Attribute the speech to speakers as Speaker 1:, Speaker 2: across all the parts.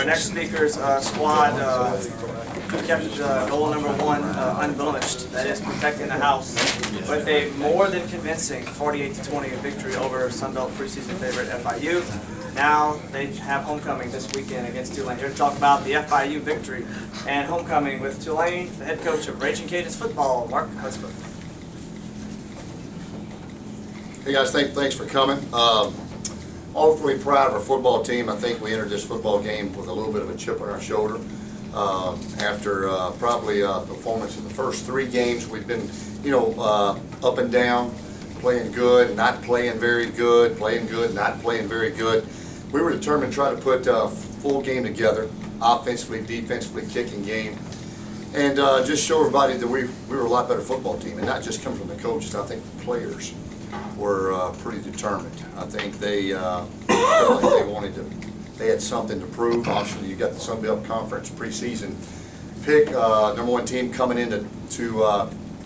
Speaker 1: next speaker's squad kept goal number 1 unblemished, that is protecting the house, with a more than convincing 48-20 victory over Sunbelt preseason favorite FIU. Now they have homecoming this weekend against Tulane. Here to talk about the FIU victory and homecoming with Tulane, the head coach of Raging Cajuns football, Mark Hudspeth.
Speaker 2: Hey guys, thanks for coming. Awfully proud of our football team. I think we entered this football game with a little bit of a chip on our shoulder. After probably a performance in the first 3 games, we've been, up and down, playing good, not playing very good, playing good, not playing very good. We were determined to try to put a full game together, offensively, defensively, kicking game, and just show everybody that we were a lot better football team, and not just coming from the coaches. I think the players were pretty determined. I think they felt like they had something to prove. Obviously, you got the Sunbelt Conference preseason pick, number 1 team coming into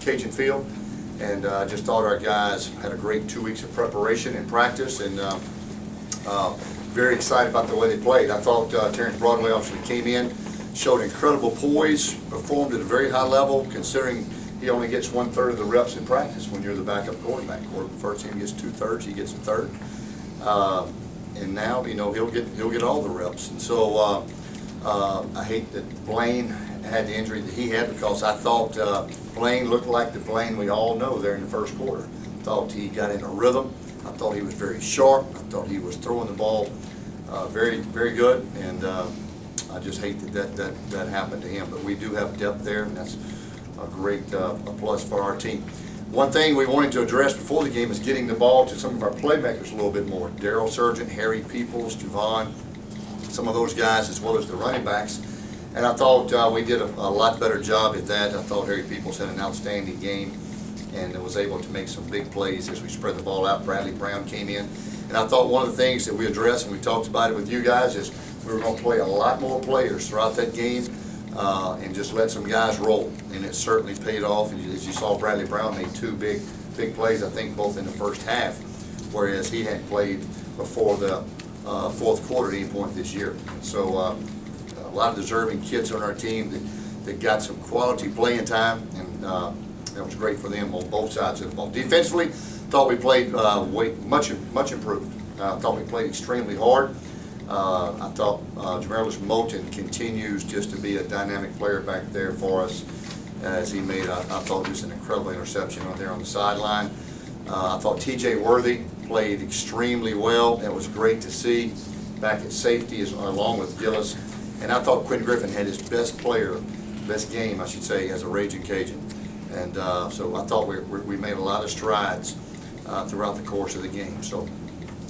Speaker 2: Cajun Field, and I just thought our guys had a great 2 weeks of preparation and practice, and very excited about the way they played. I thought Terrence Broadway obviously came in, showed incredible poise, performed at a very high level, considering he only gets 1/3 of the reps in practice when you're the backup quarterback. The first team gets 2/3, he gets 1/3. And now, he'll get all the reps. And so I hate that Blaine had the injury that he had, because I thought Blaine looked like the Blaine we all know there in the first quarter. I thought he got in a rhythm. I thought he was very sharp. I thought he was throwing the ball very, very good. And I just hate that happened to him. But we do have depth there, and that's a great a plus for our team. One thing we wanted to address before the game is getting the ball to some of our playmakers a little bit more. Daryl Surgeon, Harry Peoples, Javon, some of those guys, as well as the running backs. And I thought we did a lot better job at that. I thought Harry Peoples had an outstanding game and was able to make some big plays as we spread the ball out. Bradley Brown came in. And I thought one of the things that we addressed, and we talked about it with you guys, is we were going to play a lot more players throughout that game. And just let some guys roll, and it certainly paid off. And as you saw, Bradley Brown made 2 big plays, I think, both in the first half, whereas he hadn't played before the 4th quarter at any point this year. So a lot of deserving kids on our team that got some quality playing time, and that was great for them on both sides of the ball. Defensively, thought we played much improved. I thought we played extremely hard. I thought Jamelis Moulton continues just to be a dynamic player back there for us, as he made, I thought, just an incredible interception on there on the sideline. I thought TJ Worthy played extremely well. It was great to see back at safety along with Gillis. And I thought Quinn Griffin had his best game, I should say, as a Raging Cajun. And so I thought we made a lot of strides throughout the course of the game. So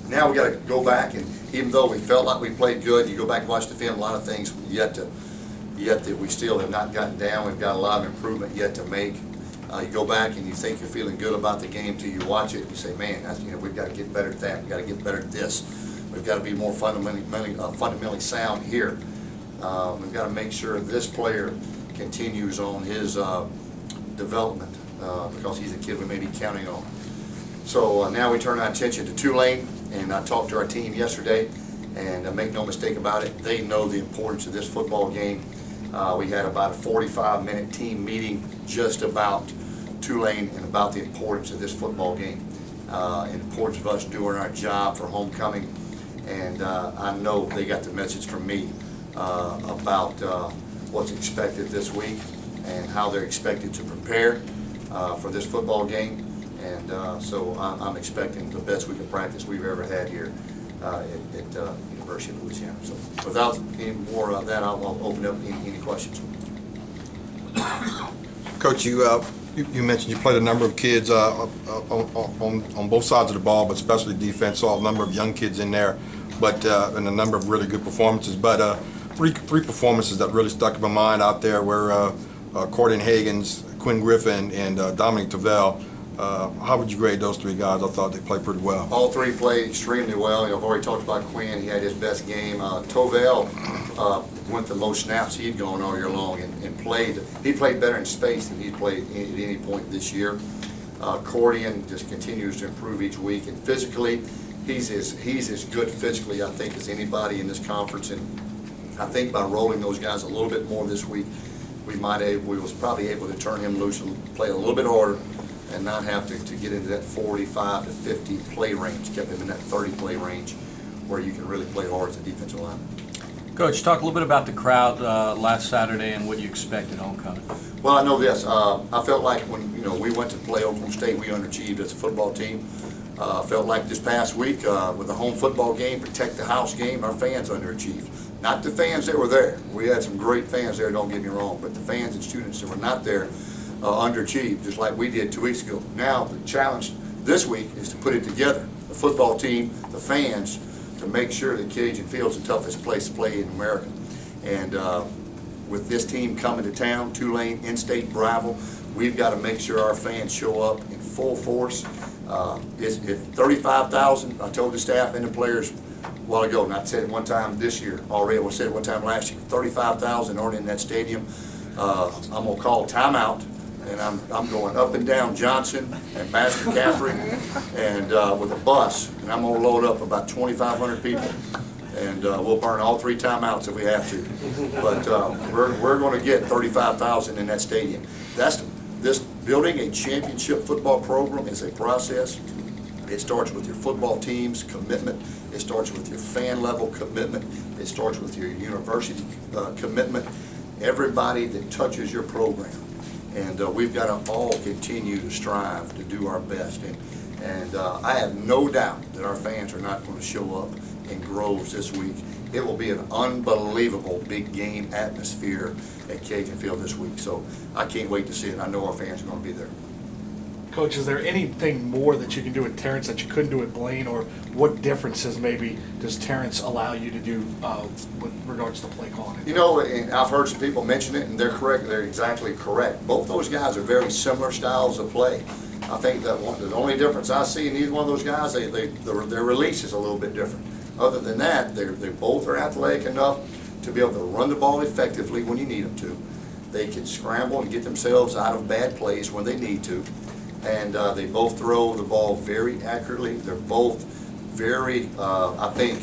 Speaker 2: now we got to go back, and even though we felt like we played good, you go back and watch the film, a lot of things yet that we still have not gotten down. We've got a lot of improvement yet to make. You go back and you think you're feeling good about the game till you watch it and you say, man, we've got to get better at that. We've got to get better at this. We've got to be more fundamentally sound here. We've got to make sure this player continues on his development because he's a kid we may be counting on. So now we turn our attention to Tulane, and I talked to our team yesterday, and make no mistake about it, they know the importance of this football game. We had about a 45-minute team meeting just about Tulane and about the importance of this football game, and the importance of us doing our job for homecoming. And I know they got the message from me about what's expected this week and how they're expected to prepare for this football game. And so I'm expecting the best week of practice we've ever had here at University of Louisiana. So without any more of that, I'll open up any questions.
Speaker 3: Coach, you mentioned you played a number of kids on both sides of the ball, but especially defense. Saw a number of young kids in there, but and a number of really good performances. But three performances that really stuck in my mind out there were Corden Hagens, Quinn Griffin, and Dominic Tavell. How would you grade those 3 guys? I thought they played pretty well. All
Speaker 2: 3 played extremely well. I've already talked about Quinn. He had his best game. Tovell went the most snaps he'd gone all year long and played. He played better in space than he'd played at any point this year. Cordian just continues to improve each week, and physically, he's as good physically, I think, as anybody in this conference. And I think by rolling those guys a little bit more this week, we was probably able to turn him loose and play a little bit harder and not have to get into that 45 to 50 play range, kept him in that 30 play range where you can really play hard as a defensive lineman.
Speaker 4: Coach, talk a little bit about the crowd last Saturday and what you expect at homecoming.
Speaker 2: Well, I know this. I felt like when we went to play Oklahoma State, we underachieved as a football team. Felt like this past week with the home football game, protect the house game, our fans underachieved. Not the fans that were there. We had some great fans there, don't get me wrong, but the fans and students that were not there underachieved, just like we did 2 weeks ago. Now the challenge this week is to put it together, the football team, the fans, to make sure that Cajun Field's the toughest place to play in America. And with this team coming to town, Tulane, in-state rival, we've got to make sure our fans show up in full force. If 35,000, I told the staff and the players a while ago, and I said it one time this year already, I said it one time last year, 35,000 aren't in that stadium, I'm going to call timeout, and I'm going up and down Johnson and Master Caffrey and with a bus, and I'm going to load up about 2,500 people, and we'll burn all 3 timeouts if we have to. But we're going to get 35,000 in that stadium. This building a championship football program is a process. It starts with your football team's commitment. It starts with your fan level commitment. It starts with your university commitment. Everybody that touches your program. And we've got to all continue to strive to do our best. And I have no doubt that our fans are not going to show up in Groves this week. It will be an unbelievable big game atmosphere at Cajun Field this week. So I can't wait to see it. I know our fans are going to be there.
Speaker 5: Coach, is there anything more that you can do with Terrence that you couldn't do at Blaine, or what differences maybe does Terrence allow you to do with regards to play calling?
Speaker 2: And I've heard some people mention it, and they're correct. They're exactly correct. Both those guys are very similar styles of play. I think that the only difference I see in either one of those guys, their release is a little bit different. Other than that, they both are athletic enough to be able to run the ball effectively when you need them to. They can scramble and get themselves out of bad plays when they need to. And they both throw the ball very accurately. They're both very, I think,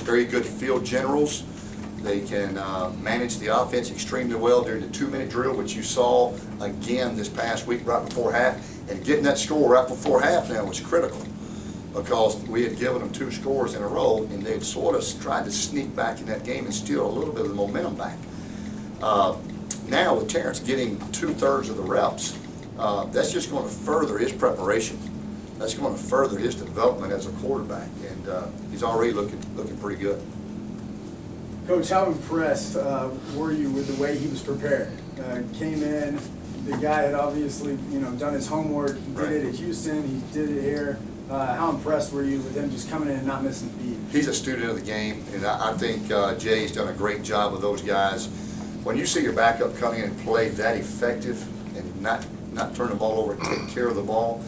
Speaker 2: very good field generals. They can manage the offense extremely well during the 2-minute drill, which you saw again this past week right before half. And getting that score right before half now was critical, because we had given them 2 scores in a row, and they'd sort of tried to sneak back in that game and steal a little bit of the momentum back. Now with Terrence getting 2/3 of the reps, that's just going to further his preparation. That's going to further his development as a quarterback, and he's already looking pretty good.
Speaker 6: Coach, how impressed were you with the way he was prepared? Came in, the guy had obviously done his homework. He did it at Houston. He did it here. How impressed were you with him just coming in and not missing a beat?
Speaker 2: He's a student of the game, and I think Jay's done a great job with those guys. When you see your backup come in and play that effective and not turn the ball over and take care of the ball,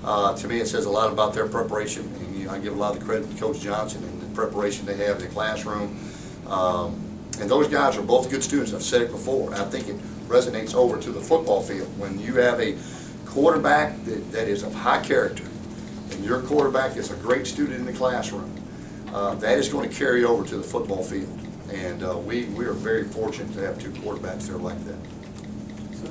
Speaker 2: to me it says a lot about their preparation. And I give a lot of the credit to Coach Johnson and the preparation they have in the classroom. And those guys are both good students. I've said it before. I think it resonates over to the football field. When you have a quarterback that is of high character, and your quarterback is a great student in the classroom, that is going to carry over to the football field. And we are very fortunate to have 2 quarterbacks that are like that.
Speaker 7: So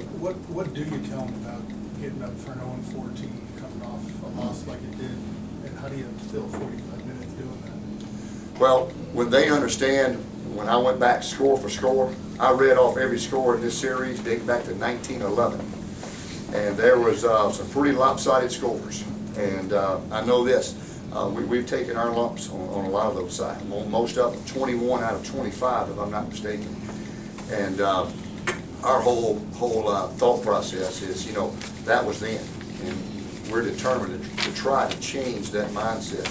Speaker 7: what do you tell them about getting up for an 0-4 team, coming off a loss like it did, and how do you fill 45 minutes doing that?
Speaker 2: Well, when they understand, when I went back score for score, I read off every score in this series dating back to 1911, and there was some pretty lopsided scores. And I know this, we've taken our lumps on a lot of those sides. Most of them, 21 out of 25, if I'm not mistaken. And our whole thought process is, that was then, and we're determined to try to change that mindset.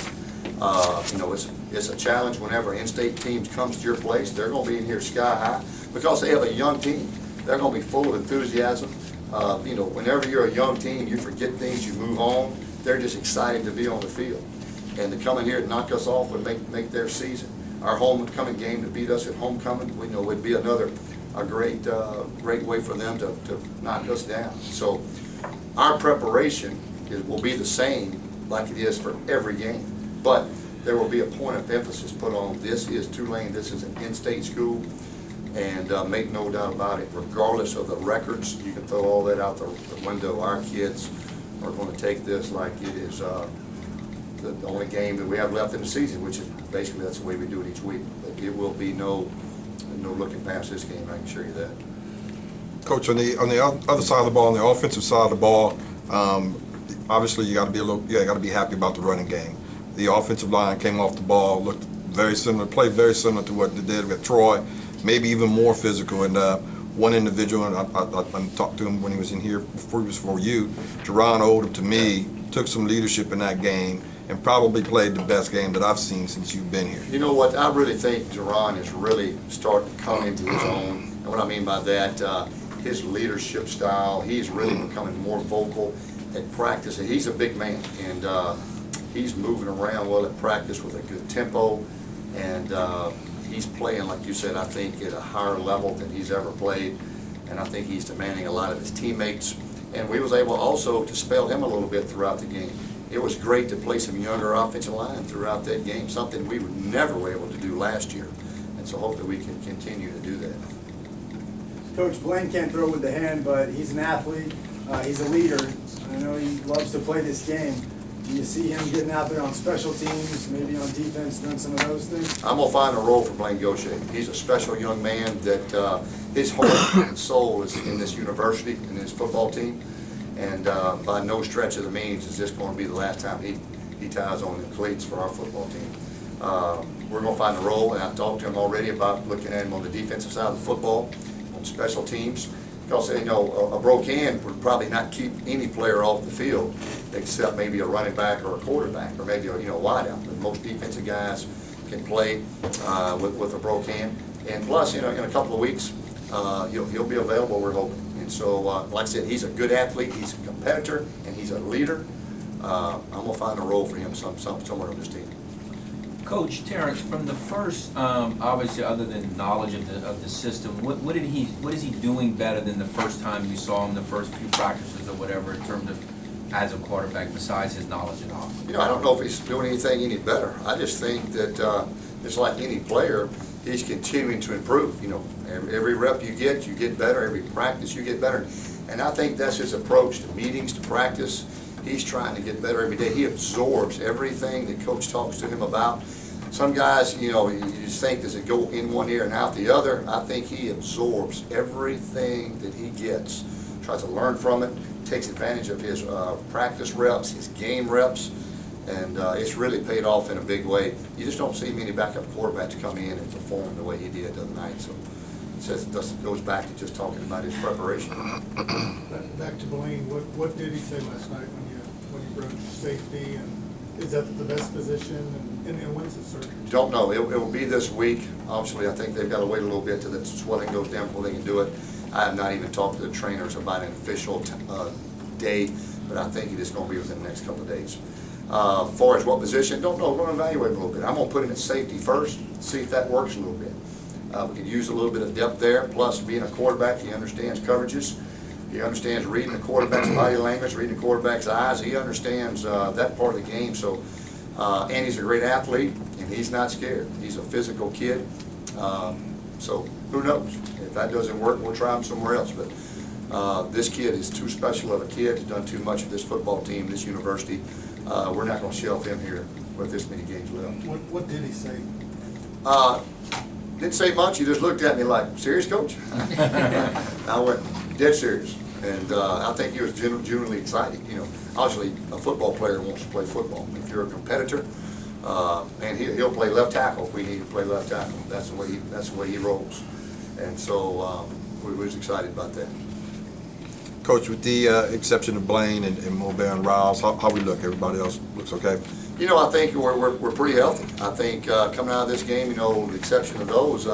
Speaker 2: It's a challenge whenever in-state teams comes to your place. They're going to be in here sky high because they have a young team. They're going to be full of enthusiasm. Whenever you're a young team, you forget things, you move on. They're just excited to be on the field. And to come in here and knock us off would make their season. Our homecoming game, to beat us at homecoming, we know would be a great way for them to knock us down. So our preparation will be the same like it is for every game. But there will be a point of emphasis put on this is Tulane, this is an in-state school, and make no doubt about it, regardless of the records, you can throw all that out the window. Our kids are going to take this like it is the only game that we have left in the season, which is basically that's the way we do it each week. But it will be no looking past this game, I can assure you that.
Speaker 3: Coach, on the other side of the ball, on the offensive side of the ball, obviously you got to be happy about the running game. The offensive line came off the ball, looked very similar, played very similar to what they did with Troy, maybe even more physical. And one individual, and I talked to him when he was in here before you, Jerron Odom, to me, took some leadership in that game and probably played the best game that I've seen since you've been here.
Speaker 2: You know what? I really think Jerron is really starting to come into his own. And what I mean by that, his leadership style, he's really becoming more vocal at practice. He's a big man, and he's moving around well at practice with a good tempo. And he's playing, like you said, I think at a higher level than he's ever played. And I think he's demanding a lot of his teammates. And we was able also to spell him a little bit throughout the game. It was great to play some younger offensive line throughout that game, something we would never were able to do last year. And so hopefully we can continue to do that.
Speaker 6: Coach, Blaine can't throw with the hand, but he's an athlete. He's a leader. I know he loves to play this game. Do you see him getting out there on special teams, maybe on defense, doing some of those things?
Speaker 2: I'm going to find a role for Blaine Gaucher. He's a special young man that his heart and soul is in this university and his football team. And by no stretch of the means is this going to be the last time he ties on the cleats for our football team. We're going to find a role, and I've talked to him already about looking at him on the defensive side of the football, on special teams. Because, you know, a broke hand would probably not keep any player off the field except maybe a running back or a quarterback or maybe a wideout. But most defensive guys can play with a broke hand. And plus, in a couple of weeks, he'll be available, we're hoping. And so, like I said, he's a good athlete, he's a competitor, and he's a leader. I'm going to find a role for him somewhere on this team.
Speaker 8: Coach Terrence, from the first, obviously, other than knowledge of the system, what is he doing better than the first time you saw him, the first few practices or whatever, in terms of as a quarterback, besides his knowledge and all?
Speaker 2: I don't know if he's doing anything any better. I just think that just like any player, he's continuing to improve. Every rep you get better. Every practice you get better. And I think that's his approach to meetings, to practice. He's trying to get better every day. He absorbs everything that Coach talks to him about. Some guys, you just think, does it go in one ear and out the other? I think he absorbs everything that he gets, tries to learn from it, takes advantage of his practice reps, his game reps, and it's really paid off in a big way. You just don't see many backup quarterbacks come in and perform the way he did the other night. So it goes back to just talking about his preparation.
Speaker 7: Back to Blaine, what did he say last night when you broached safety, and is that the best position, and when's the surgery? Don't
Speaker 2: know. It will be this week. Obviously, I think they've got to wait a little bit till the swelling goes down before they can do it. I have not even talked to the trainers about an official date, but I think it is going to be within the next couple of days. As far as what position, don't know. We're going to evaluate a little bit. I'm going to put him at safety first, see if that works a little bit. We could use a little bit of depth there. Plus, being a quarterback, he understands coverages. He understands reading the quarterback's body language, reading the quarterback's eyes. He understands that part of the game. So, and he's a great athlete, and he's not scared. He's a physical kid. So who knows? If that doesn't work, we'll try him somewhere else. But this kid is too special of a kid. He's done too much for this football team, this university. We're not going to shelf him here with this many games left.
Speaker 7: What did he say?
Speaker 2: Didn't say much. He just looked at me like, "Serious, Coach?" I went, "Dead serious." And I think he was genuinely excited. Obviously a football player wants to play football. If you're a competitor, and he'll play left tackle if we need to play left tackle. That's the way he rolls. And so we was excited about that.
Speaker 3: Coach, with the exception of Blaine and Mobile and Riles, how we look? Everybody else looks okay?
Speaker 2: I think we're pretty healthy. I think coming out of this game, with the exception of those,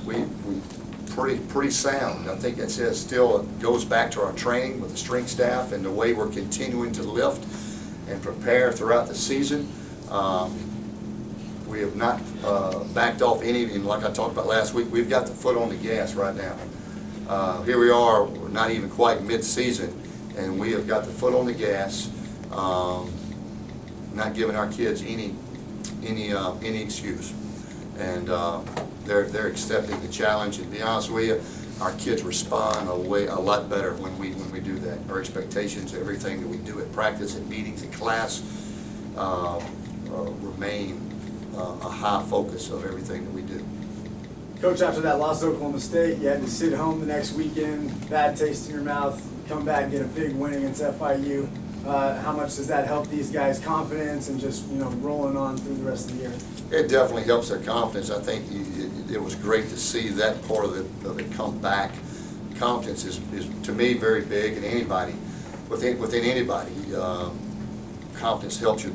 Speaker 2: we pretty sound. I think that still goes back to our training with the strength staff and the way we're continuing to lift and prepare throughout the season. We have not backed off any, and like I talked about last week, we've got the foot on the gas right now. Here we are, we're not even quite mid-season, and we have got the foot on the gas, not giving our kids any any excuse. And they're accepting the challenge. And to be honest with you, our kids respond a lot better when we do that. Our expectations, everything that we do at practice, at meetings, at class, remain a high focus of everything that we do.
Speaker 6: Coach, after that loss to Oklahoma State, you had to sit home the next weekend, bad taste in your mouth, come back and get a big win against FIU. How much does that help these guys' confidence and just, rolling on through the rest of the year?
Speaker 2: It definitely helps their confidence. I think it was great to see that part of it come back. Confidence is to me very big, and anybody, within anybody, confidence helps your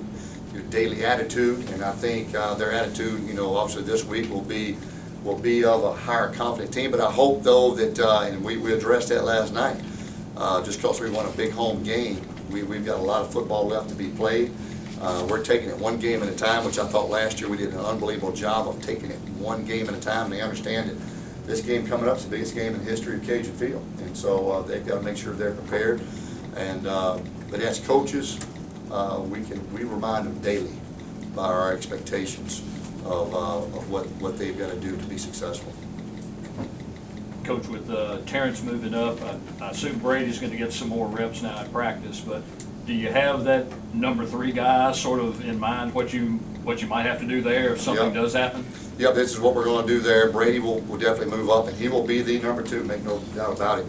Speaker 2: daily attitude, and I think their attitude, obviously this week will be of a higher confident team. But I hope though that, and we addressed that last night, just because we won a big home game, we've got a lot of football left to be played. We're taking it one game at a time, which I thought last year we did an unbelievable job of taking it one game at a time. And they understand that this game coming up is the biggest game in the history of Cajun Field, and so they've got to make sure they're prepared. And but as coaches, we remind them daily by our expectations of what they've got to do to be successful.
Speaker 9: Coach, with Terrence moving up, I assume Brady's going to get some more reps now at practice, but do you have that number 3 guy sort of in mind, what you might have to do there if something does happen?
Speaker 2: Yep, this is what we're going to do there. Brady will definitely move up, and he will be the number 2, make no doubt about it.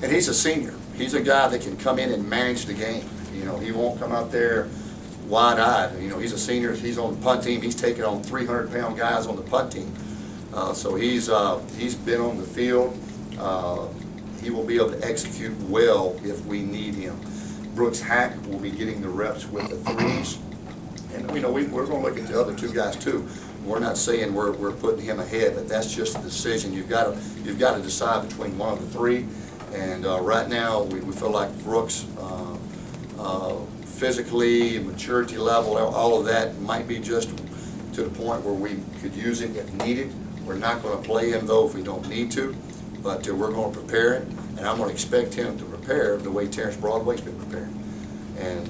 Speaker 2: And he's a senior. He's a guy that can come in and manage the game. He won't come out there wide-eyed. He's a senior. He's on the punt team. He's taking on 300-pound guys on the punt team. So he's been on the field. He will be able to execute well if we need him. Brooks Hack will be getting the reps with the 3s. And we're going to look at the other 2 guys too. We're not saying we're putting him ahead, but that's just a decision. You've got to decide between one of the 3. And right now we feel like Brooks, physically, maturity level, all of that might be just to the point where we could use it if needed. We're not going to play him though if we don't need to, but we're going to prepare it, and I'm going to expect him to prepare the way Terrence Broadway's been prepared. And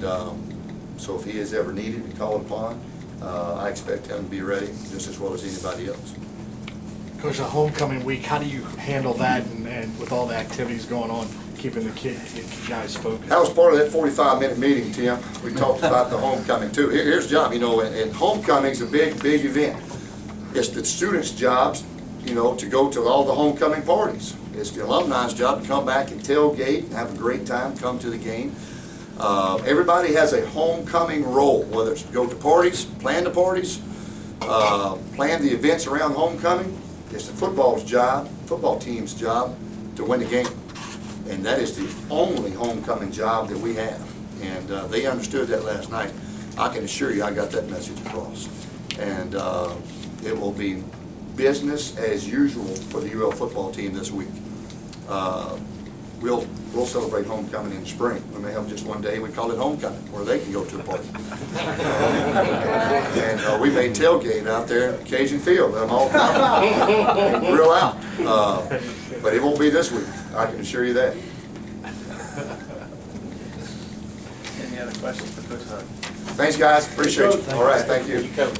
Speaker 2: so if he is ever needed and called upon, I expect him to be ready just as well as anybody else.
Speaker 5: Coach, a homecoming week, how do you handle that and with all the activities going on, keeping the guys focused?
Speaker 2: That was part of that 45-minute meeting, Tim. We talked about the homecoming too. Here's the job, and homecoming's a big event. It's the students' jobs, to go to all the homecoming parties. It's the alumni's job to come back and tailgate and have a great time, come to the game. Everybody has a homecoming role, whether it's to go to parties, plan the parties, plan the events around homecoming. It's the football team's job to win the game. And that is the only homecoming job that we have. And they understood that last night. I can assure you I got that message across. And it will be business as usual for the UL football team this week. We'll celebrate homecoming in the spring. We may have just one day, we call it homecoming, where they can go to a party. And we may tailgate out there at Cajun Field, let them all come and grill out. But it won't be this week, I can assure you that.
Speaker 1: Any other questions for Coach Hud?
Speaker 2: Thanks, guys, appreciate you. All right, thank you.
Speaker 1: Coach.